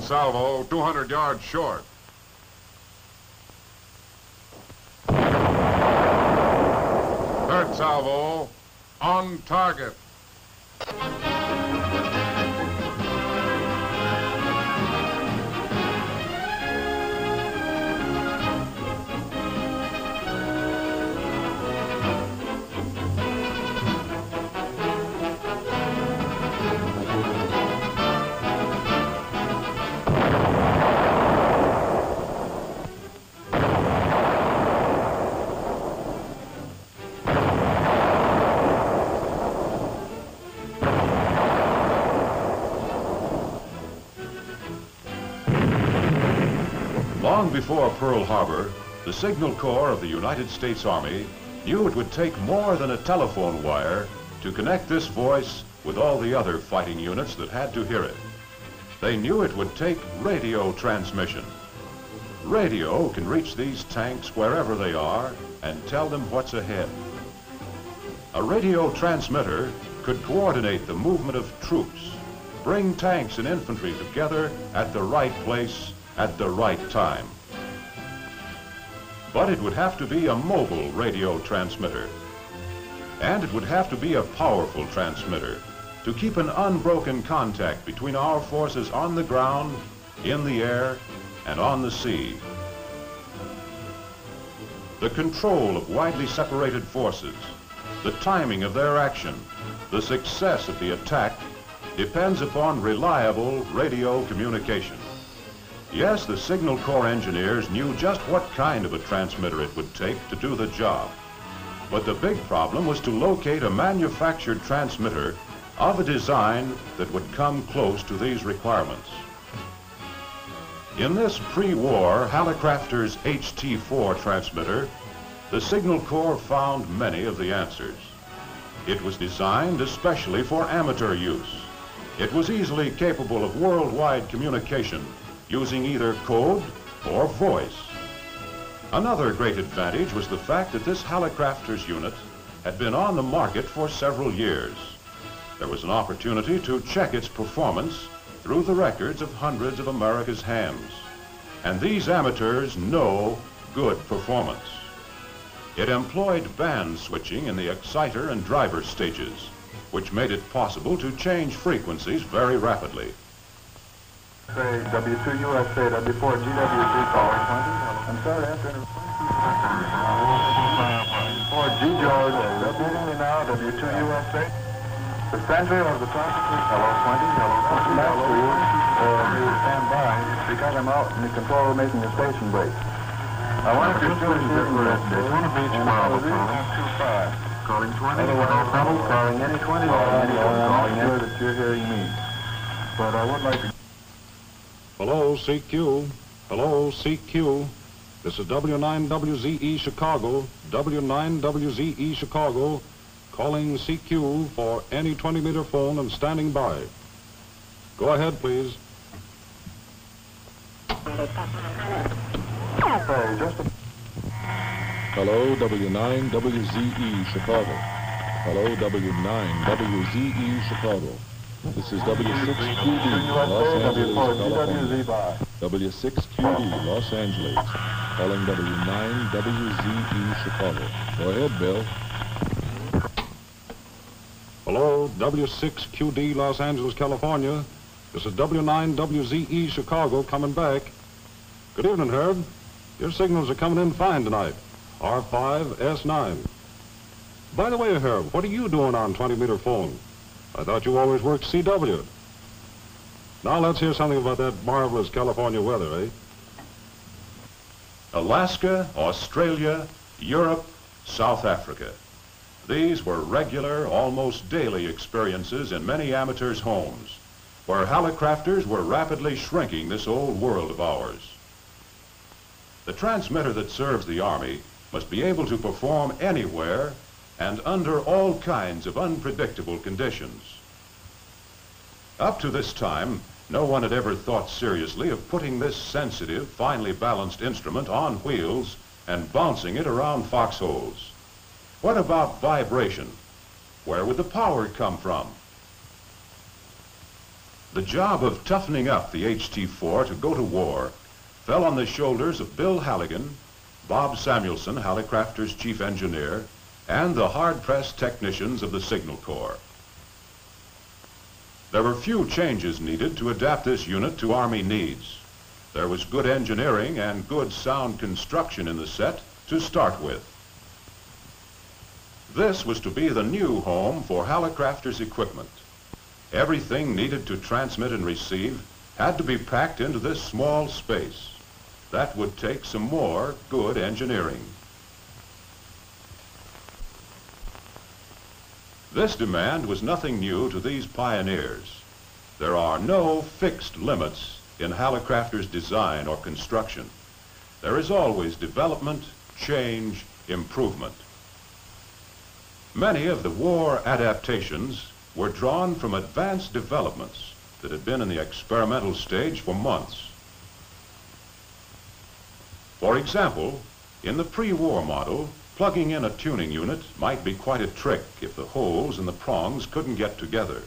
salvo, 200 yards short. Third salvo, on target. Long before Pearl Harbor, the Signal Corps of the United States Army knew it would take more than a telephone wire to connect this voice with all the other fighting units that had to hear it. They knew it would take radio transmission. Radio can reach these tanks wherever they are and tell them what's ahead. A radio transmitter could coordinate the movement of troops, bring tanks and infantry together at the right place at the right time. But it would have to be a mobile radio transmitter. And it would have to be a powerful transmitter to keep an unbroken contact between our forces on the ground, in the air, and on the sea. The control of widely separated forces, the timing of their action, the success of the attack depends upon reliable radio communication. Yes, the Signal Corps engineers knew just what kind of a transmitter it would take to do the job. But the big problem was to locate a manufactured transmitter of a design that would come close to these requirements. In this pre-war Hallicrafter's HT4 transmitter, the Signal Corps found many of the answers. It was designed especially for amateur use. It was easily capable of worldwide communication using either code or voice. Another great advantage was the fact that this Hallicrafter's unit had been on the market for several years. There was an opportunity to check its performance through the records of hundreds of America's hams. And these amateurs know good performance. It employed band switching in the exciter and driver stages, which made it possible to change frequencies very rapidly. Say W2 USA, W4 GWG calling 20. I'm sorry, after 4G George, W now, W2 USA. The center of the traffic, hello 20, hello 20, hello. Stand by, because I'm out in the control room making a station break. I want to do this for that day. 20 Beach, Bravo, calling 20, calling any 20, calling sure that you're hearing me. But I would like to... Hello, CQ. Hello, CQ. This is W9WZE Chicago, W9WZE Chicago, calling CQ for any 20-meter phone and standing by. Go ahead, please. Hello, W9WZE Chicago. Hello, W9WZE Chicago. This is W6QD, Los Angeles, California. W6QD, Los Angeles, calling W9WZE Chicago. Go ahead, Bill. Hello, W6QD, Los Angeles, California. This is W9WZE Chicago coming back. Good evening, Herb. Your signals are coming in fine tonight. R5, S9. By the way, Herb, what are you doing on 20-meter phone? I thought you always worked CW. Now let's hear something about that marvelous California weather, eh? Alaska, Australia, Europe, South Africa. These were regular, almost daily experiences in many amateurs' homes, where Hallicrafters were rapidly shrinking this old world of ours. The transmitter that serves the Army must be able to perform anywhere and under all kinds of unpredictable conditions. Up to this time, no one had ever thought seriously of putting this sensitive, finely balanced instrument on wheels and bouncing it around foxholes. What about vibration? Where would the power come from? The job of toughening up the HT-4 to go to war fell on the shoulders of Bill Halligan, Bob Samuelson, Hallicrafter's chief engineer, and the hard-pressed technicians of the Signal Corps. There were few changes needed to adapt this unit to Army needs. There was good engineering and good sound construction in the set to start with. This was to be the new home for Hallicrafter's equipment. Everything needed to transmit and receive had to be packed into this small space. That would take some more good engineering. This demand was nothing new to these pioneers. There are no fixed limits in Hallicrafter's design or construction. There is always development, change, improvement. Many of the war adaptations were drawn from advanced developments that had been in the experimental stage for months. For example, in the pre-war model, plugging in a tuning unit might be quite a trick if the holes in the prongs couldn't get together.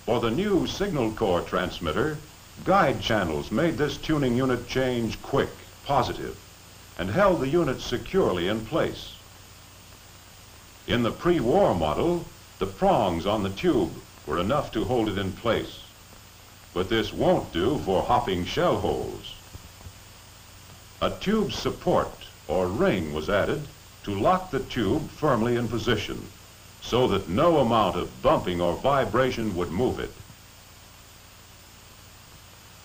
For the new Signal Corps transmitter, guide channels made this tuning unit change quick, positive, and held the unit securely in place. In the pre-war model, the prongs on the tube were enough to hold it in place. But this won't do for hopping shell holes. A tube support or ring was added to lock the tube firmly in position so that no amount of bumping or vibration would move it.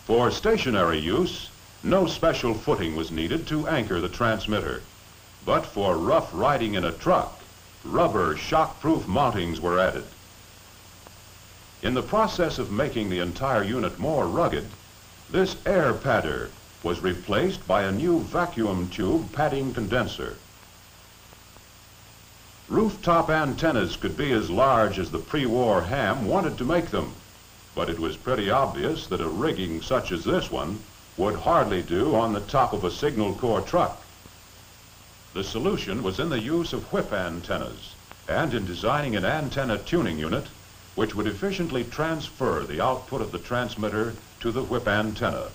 For stationary use, no special footing was needed to anchor the transmitter. But for rough riding in a truck, rubber shock-proof mountings were added. In the process of making the entire unit more rugged, this air padder was replaced by a new vacuum tube padding condenser. Rooftop antennas could be as large as the pre-war ham wanted to make them, but it was pretty obvious that a rigging such as this one would hardly do on the top of a Signal Corps truck. The solution was in the use of whip antennas and in designing an antenna tuning unit which would efficiently transfer the output of the transmitter to the whip antenna.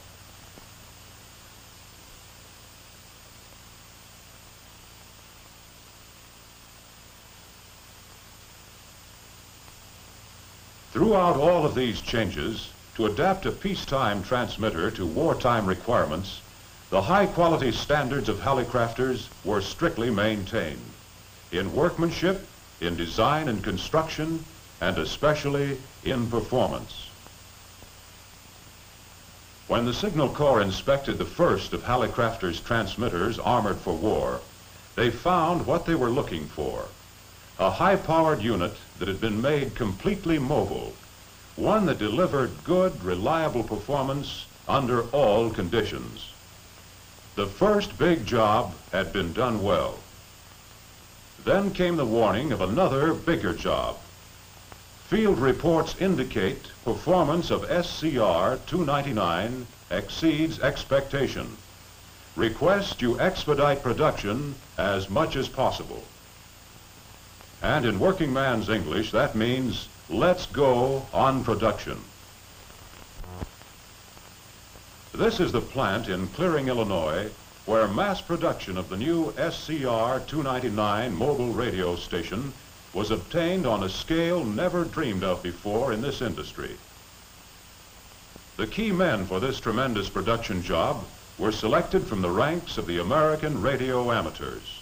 Throughout all of these changes, to adapt a peacetime transmitter to wartime requirements, the high-quality standards of Hallicrafters were strictly maintained in workmanship, in design and construction, and especially in performance. When the Signal Corps inspected the first of Hallicrafter's transmitters armored for war, they found what they were looking for: a high-powered unit that had been made completely mobile, one that delivered good, reliable performance under all conditions. The first big job had been done well. Then came the warning of another bigger job. Field reports indicate performance of SCR-299 exceeds expectation. Request you expedite production as much as possible. And in working man's English, that means let's go on production. This is the plant in Clearing, Illinois, where mass production of the new SCR-299 mobile radio station was obtained on a scale never dreamed of before in this industry. The key men for this tremendous production job were selected from the ranks of the American radio amateurs.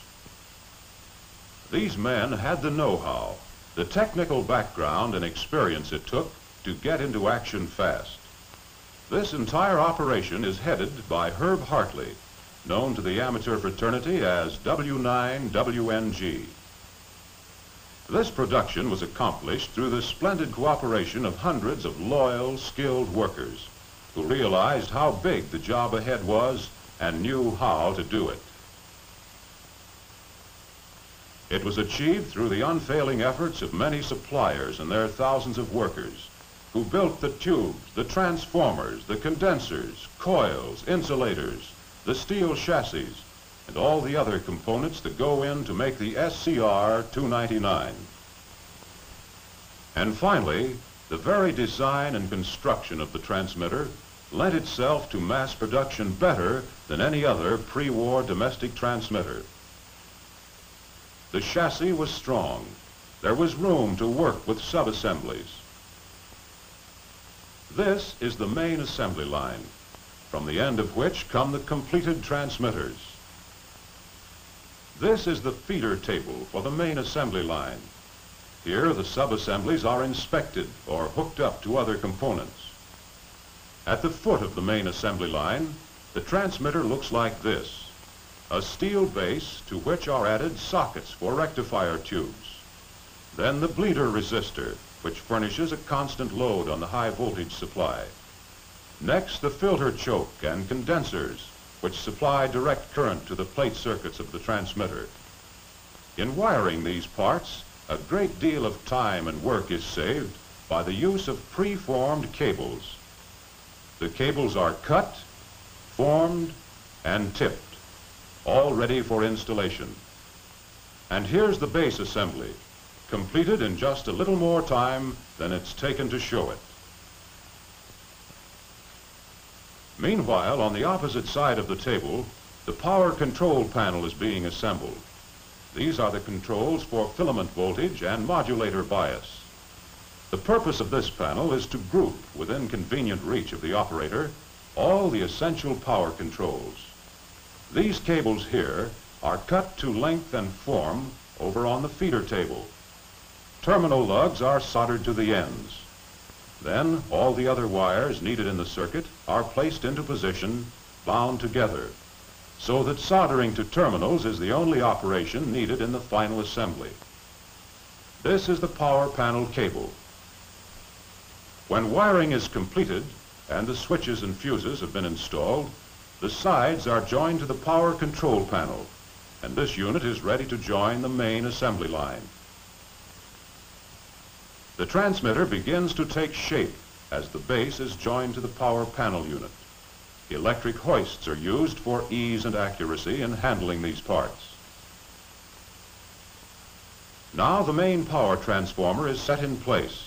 These men had the know-how, the technical background and experience it took to get into action fast. This entire operation is headed by Herb Hartley, known to the amateur fraternity as W9WNG. This production was accomplished through the splendid cooperation of hundreds of loyal, skilled workers who realized how big the job ahead was and knew how to do it. It was achieved through the unfailing efforts of many suppliers and their thousands of workers who built the tubes, the transformers, the condensers, coils, insulators, the steel chassis, and all the other components that go in to make the SCR-299. And finally, the very design and construction of the transmitter lent itself to mass production better than any other pre-war domestic transmitter. The chassis was strong. There was room to work with sub-assemblies. This is the main assembly line, from the end of which come the completed transmitters. This is the feeder table for the main assembly line. Here, the sub-assemblies are inspected or hooked up to other components. At the foot of the main assembly line, the transmitter looks like this: a steel base to which are added sockets for rectifier tubes. Then the bleeder resistor, which furnishes a constant load on the high voltage supply. Next, the filter choke and condensers, which supply direct current to the plate circuits of the transmitter. In wiring these parts, a great deal of time and work is saved by the use of pre-formed cables. The cables are cut, formed, and tipped, all ready for installation. And here's the base assembly, completed in just a little more time than it's taken to show it. Meanwhile, on the opposite side of the table, the power control panel is being assembled. These are the controls for filament voltage and modulator bias. The purpose of this panel is to group, within convenient reach of the operator, all the essential power controls. These cables here are cut to length and form over on the feeder table. Terminal lugs are soldered to the ends. Then all the other wires needed in the circuit are placed into position, bound together, so that soldering to terminals is the only operation needed in the final assembly. This is the power panel cable. When wiring is completed and the switches and fuses have been installed, the sides are joined to the power control panel, and this unit is ready to join the main assembly line. The transmitter begins to take shape as the base is joined to the power panel unit. Electric hoists are used for ease and accuracy in handling these parts. Now the main power transformer is set in place.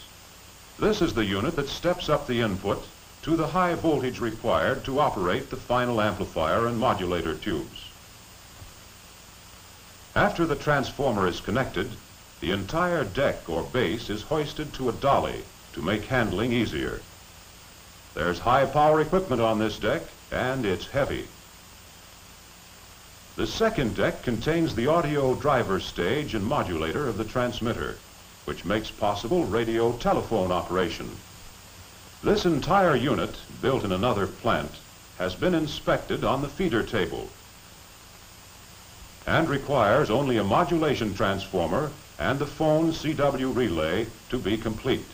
This is the unit that steps up the input to the high voltage required to operate the final amplifier and modulator tubes. After the transformer is connected, the entire deck or base is hoisted to a dolly to make handling easier. There's high power equipment on this deck, and it's heavy. The second deck contains the audio driver stage and modulator of the transmitter, which makes possible radio telephone operation. This entire unit, built in another plant, has been inspected on the feeder table and requires only a modulation transformer and the phone CW relay to be complete.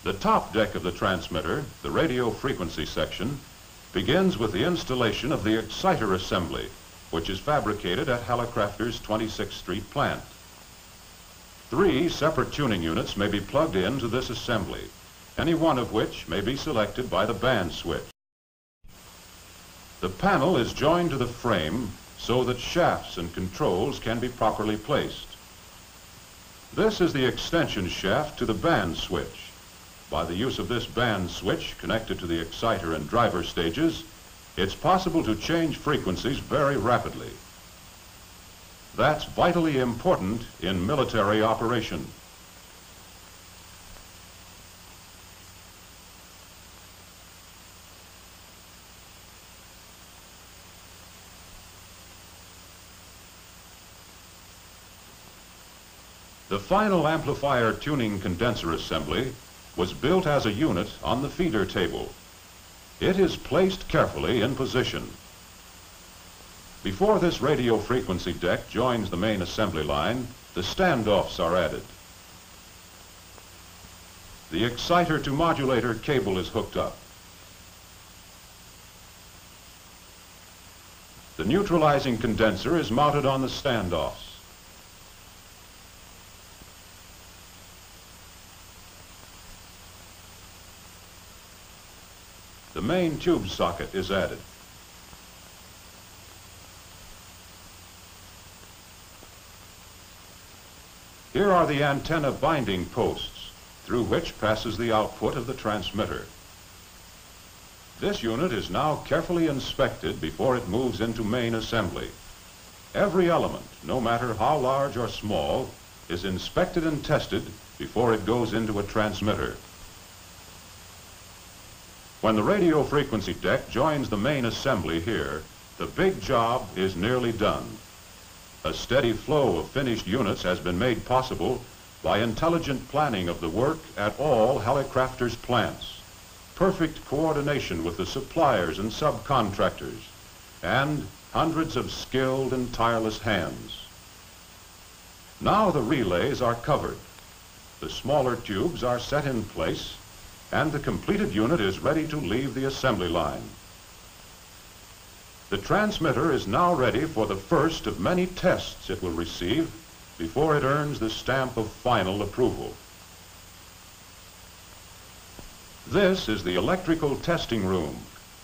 The top deck of the transmitter, the radio frequency section, begins with the installation of the exciter assembly, which is fabricated at Hallicrafter's 26th Street plant. 3 separate tuning units may be plugged into this assembly, any one of which may be selected by the band switch. The panel is joined to the frame so that shafts and controls can be properly placed. This is the extension shaft to the band switch. By the use of this band switch connected to the exciter and driver stages, it's possible to change frequencies very rapidly. That's vitally important in military operation. The final amplifier tuning condenser assembly was built as a unit on the feeder table. It is placed carefully in position. Before this radio frequency deck joins the main assembly line, the standoffs are added. The exciter to modulator cable is hooked up. The neutralizing condenser is mounted on the standoffs. The main tube socket is added. Here are the antenna binding posts through which passes the output of the transmitter. This unit is now carefully inspected before it moves into main assembly. Every element, no matter how large or small, is inspected and tested before it goes into a transmitter. When the radio frequency deck joins the main assembly here, the big job is nearly done. A steady flow of finished units has been made possible by intelligent planning of the work at all Hallicrafters plants, perfect coordination with the suppliers and subcontractors, and hundreds of skilled and tireless hands. Now the relays are covered. The smaller tubes are set in place, and the completed unit is ready to leave the assembly line. The transmitter is now ready for the first of many tests it will receive before it earns the stamp of final approval. This is the electrical testing room,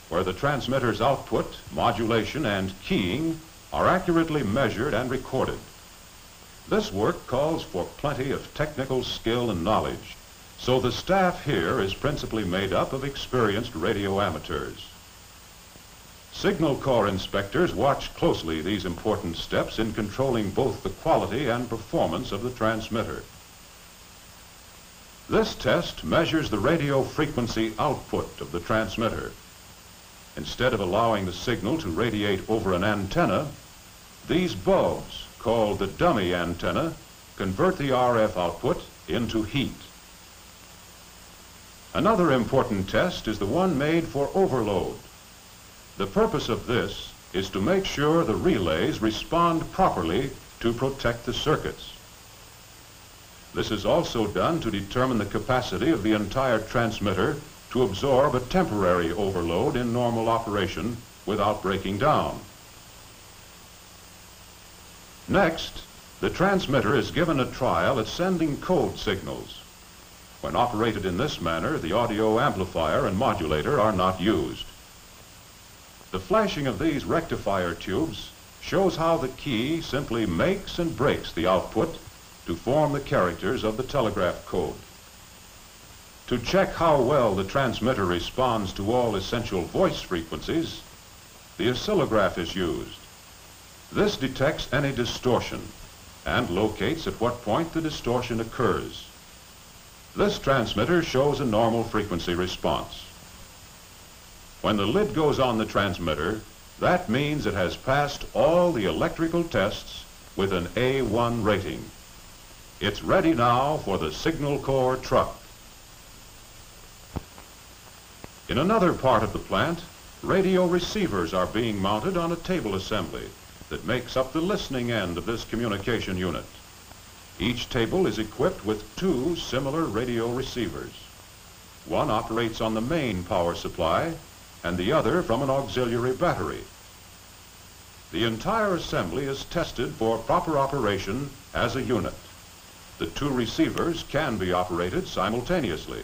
where the transmitter's output, modulation, and keying are accurately measured and recorded. This work calls for plenty of technical skill and knowledge, so the staff here is principally made up of experienced radio amateurs. Signal Corps inspectors watch closely these important steps in controlling both the quality and performance of the transmitter. This test measures the radio frequency output of the transmitter. Instead of allowing the signal to radiate over an antenna, these bulbs, called the dummy antenna, convert the RF output into heat. Another important test is the one made for overload. The purpose of this is to make sure the relays respond properly to protect the circuits. This is also done to determine the capacity of the entire transmitter to absorb a temporary overload in normal operation without breaking down. Next, the transmitter is given a trial at sending code signals. When operated in this manner, the audio amplifier and modulator are not used. The flashing of these rectifier tubes shows how the key simply makes and breaks the output to form the characters of the telegraph code. To check how well the transmitter responds to all essential voice frequencies, the oscillograph is used. This detects any distortion and locates at what point the distortion occurs. This transmitter shows a normal frequency response. When the lid goes on the transmitter, that means it has passed all the electrical tests with an A1 rating. It's ready now for the Signal Corps truck. In another part of the plant, radio receivers are being mounted on a table assembly that makes up the listening end of this communication unit. Each table is equipped with two similar radio receivers. One operates on the main power supply and the other from an auxiliary battery. The entire assembly is tested for proper operation as a unit. The two receivers can be operated simultaneously.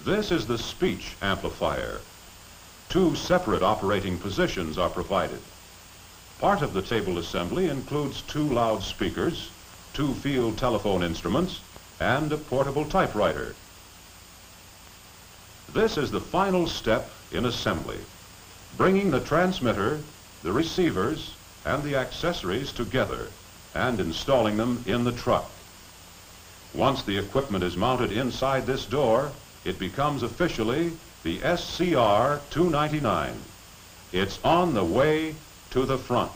This is the speech amplifier. Two separate operating positions are provided. Part of the table assembly includes two loudspeakers, two field telephone instruments, and a portable typewriter. This is the final step in assembly, bringing the transmitter, the receivers, and the accessories together and installing them in the truck. Once the equipment is mounted inside this door, it becomes officially the SCR 299. It's on the way to the front.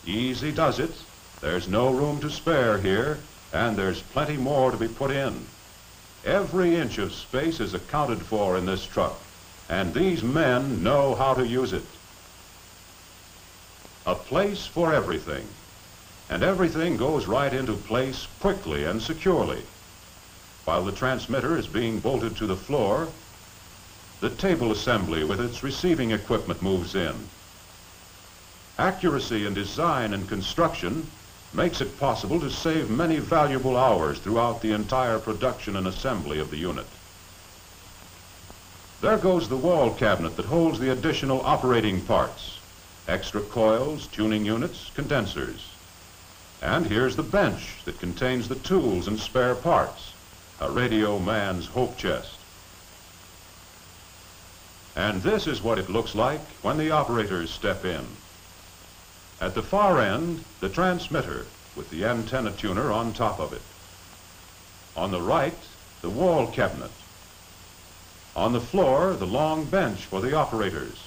Easy does it. There's no room to spare here, and there's plenty more to be put in. Every inch of space is accounted for in this truck, and these men know how to use it. A place for everything, and everything goes right into place quickly and securely. While the transmitter is being bolted to the floor, the table assembly with its receiving equipment moves in. Accuracy in design and construction makes it possible to save many valuable hours throughout the entire production and assembly of the unit. There goes the wall cabinet that holds the additional operating parts, extra coils, tuning units, condensers. And here's the bench that contains the tools and spare parts, a radio man's hope chest. And this is what it looks like when the operators step in. At the far end, the transmitter with the antenna tuner on top of it. On the right, the wall cabinet. On the floor, the long bench for the operators.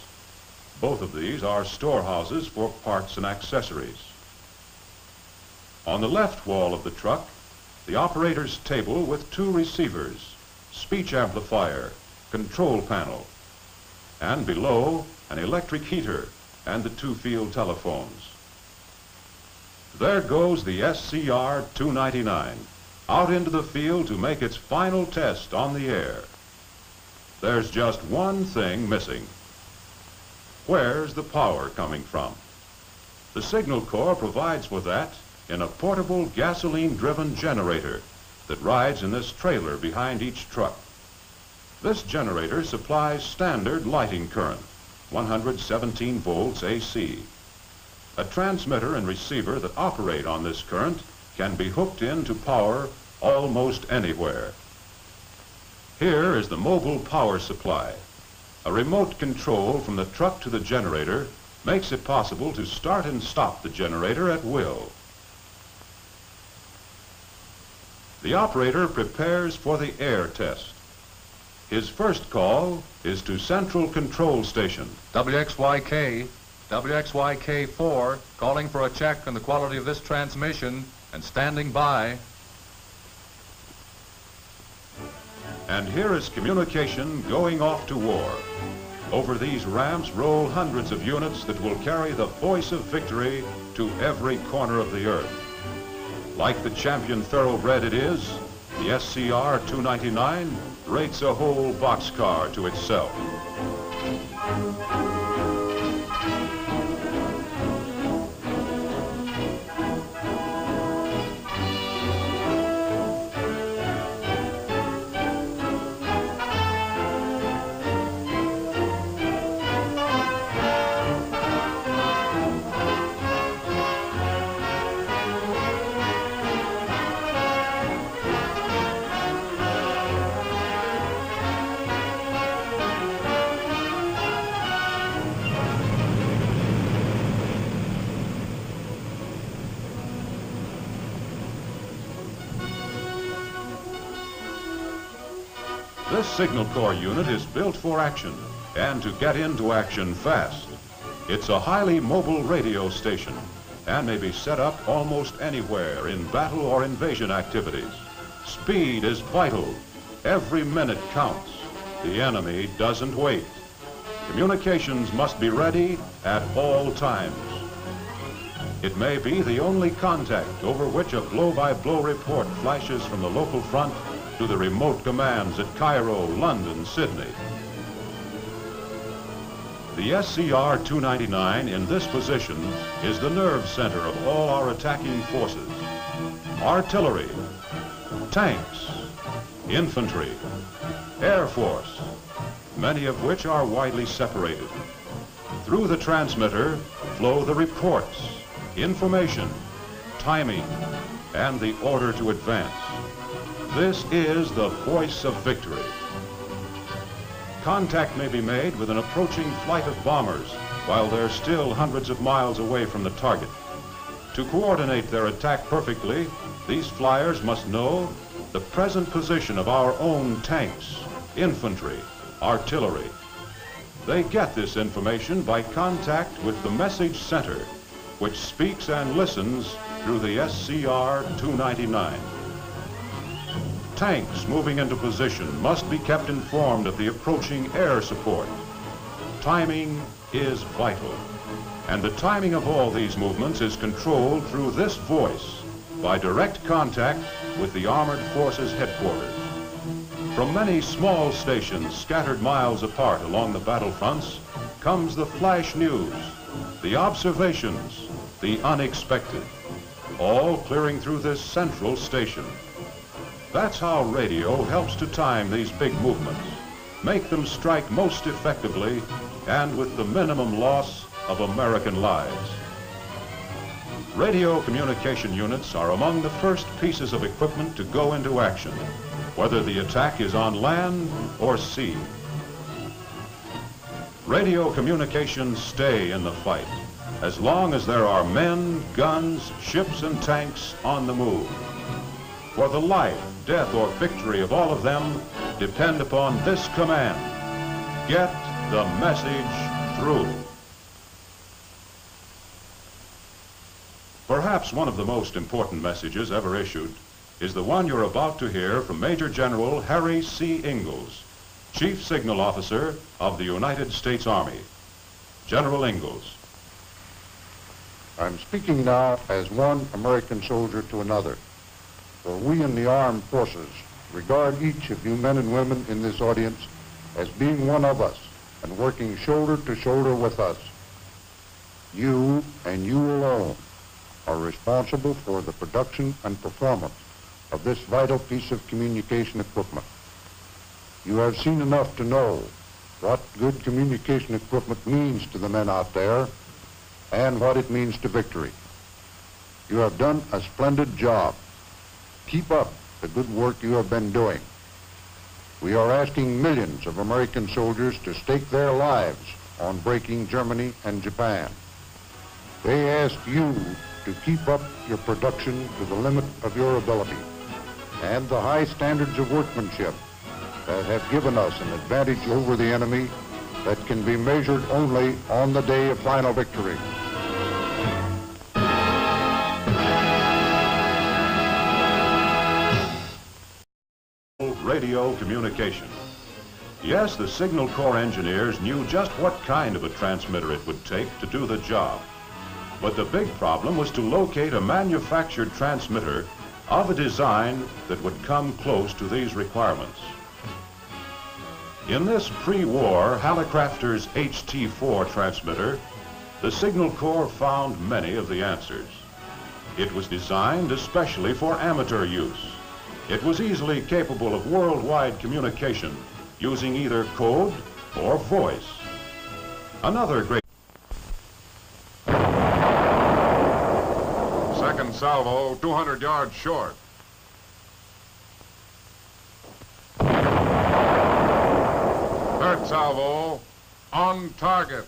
Both of these are storehouses for parts and accessories. On the left wall of the truck, the operator's table with two receivers, speech amplifier, control panel, and below, an electric heater and the two-field telephones. There goes the SCR-299 out into the field to make its final test on the air. There's just one thing missing. Where's the power coming from? The Signal Corps provides for that in a portable gasoline-driven generator that rides in this trailer behind each truck. This generator supplies standard lighting current, 117 volts AC. A transmitter and receiver that operate on this current can be hooked into power almost anywhere. Here is the mobile power supply. A remote control from the truck to the generator makes it possible to start and stop the generator at will. The operator prepares for the air test. His first call is to Central Control Station. WXYK, WXYK4, calling for a check on the quality of this transmission and standing by. And here is communication going off to war. Over these ramps roll hundreds of units that will carry the voice of victory to every corner of the earth. Like the champion thoroughbred it is, the SCR-299 rates a whole boxcar to itself. This Signal Corps unit is built for action and to get into action fast. It's a highly mobile radio station and may be set up almost anywhere in battle or invasion activities. Speed is vital. Every minute counts. The enemy doesn't wait. Communications must be ready at all times. It may be the only contact over which a blow-by-blow report flashes from the local front to the remote commands at Cairo, London, Sydney. The SCR-299 in this position is the nerve center of all our attacking forces. Artillery, tanks, infantry, Air Force, many of which are widely separated. Through the transmitter flow the reports, information, timing, and the order to advance. This is the voice of victory. Contact may be made with an approaching flight of bombers while they're still hundreds of miles away from the target. To coordinate their attack perfectly, these flyers must know the present position of our own tanks, infantry, artillery. They get this information by contact with the message center, which speaks and listens through the SCR-299. Tanks moving into position must be kept informed of the approaching air support. Timing is vital, and the timing of all these movements is controlled through this voice by direct contact with the Armored Forces headquarters. From many small stations scattered miles apart along the battlefronts comes the flash news, the observations, the unexpected, all clearing through this central station. That's how radio helps to time these big movements, make them strike most effectively and with the minimum loss of American lives. Radio communication units are among the first pieces of equipment to go into action, whether the attack is on land or sea. Radio communications stay in the fight as long as there are men, guns, ships, and tanks on the move. For the life, death, or victory of all of them depend upon this command: get the message through. Perhaps one of the most important messages ever issued is the one you're about to hear from Major General Harry C. Ingalls, Chief Signal Officer of the United States Army. General Ingalls. I'm speaking now as one American soldier to another, for we in the armed forces regard each of you men and women in this audience as being one of us and working shoulder to shoulder with us. You and you alone are responsible for the production and performance of this vital piece of communication equipment. You have seen enough to know what good communication equipment means to the men out there and what it means to victory. You have done a splendid job. Keep up the good work you have been doing. We are asking millions of American soldiers to stake their lives on breaking Germany and Japan. They ask you to keep up your production to the limit of your ability and the high standards of workmanship that have given us an advantage over the enemy that can be measured only on the day of final victory. Radio communication. Yes, the Signal Corps engineers knew just what kind of a transmitter it would take to do the job. But the big problem was to locate a manufactured transmitter of a design that would come close to these requirements. In this pre-war Hallicrafters HT4 transmitter, the Signal Corps found many of the answers. It was designed especially for amateur use. It was easily capable of worldwide communication using either code or voice. Another great Second salvo, 200 yards short. Third salvo, on target.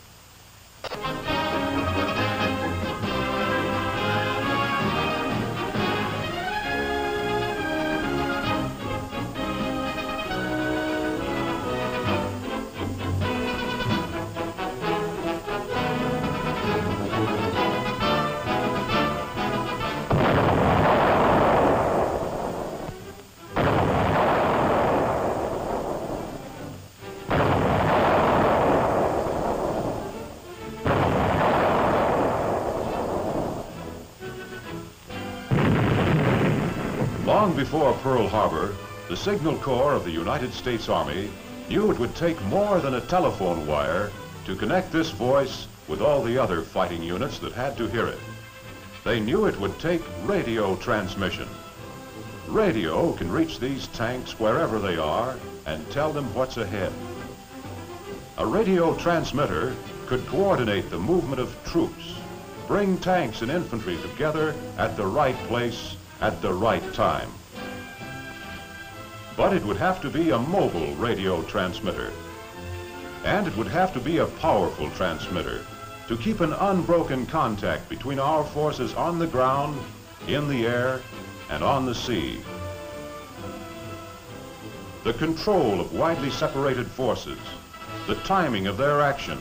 Long before Pearl Harbor, the Signal Corps of the United States Army knew it would take more than a telephone wire to connect this voice with all the other fighting units that had to hear it. They knew it would take radio transmission. Radio can reach these tanks wherever they are and tell them what's ahead. A radio transmitter could coordinate the movement of troops, bring tanks and infantry together at the right place at the right time. But it would have to be a mobile radio transmitter. And it would have to be a powerful transmitter to keep an unbroken contact between our forces on the ground, in the air, and on the sea. The control of widely separated forces, the timing of their action,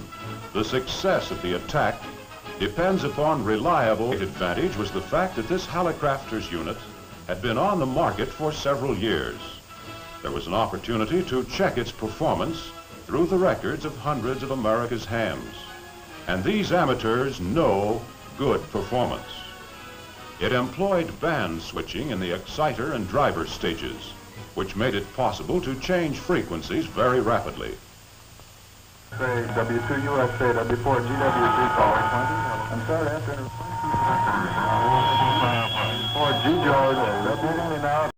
the success of the attack depends upon reliable. The advantage was the fact that this Hallicrafters unit had been on the market for several years. There was an opportunity to check its performance through the records of hundreds of America's hams. And these amateurs know good performance. It employed band switching in the exciter and driver stages, which made it possible to change frequencies very rapidly. Say W2 USA, W4 GWZ, caller 20. I'm sorry, after 4G George,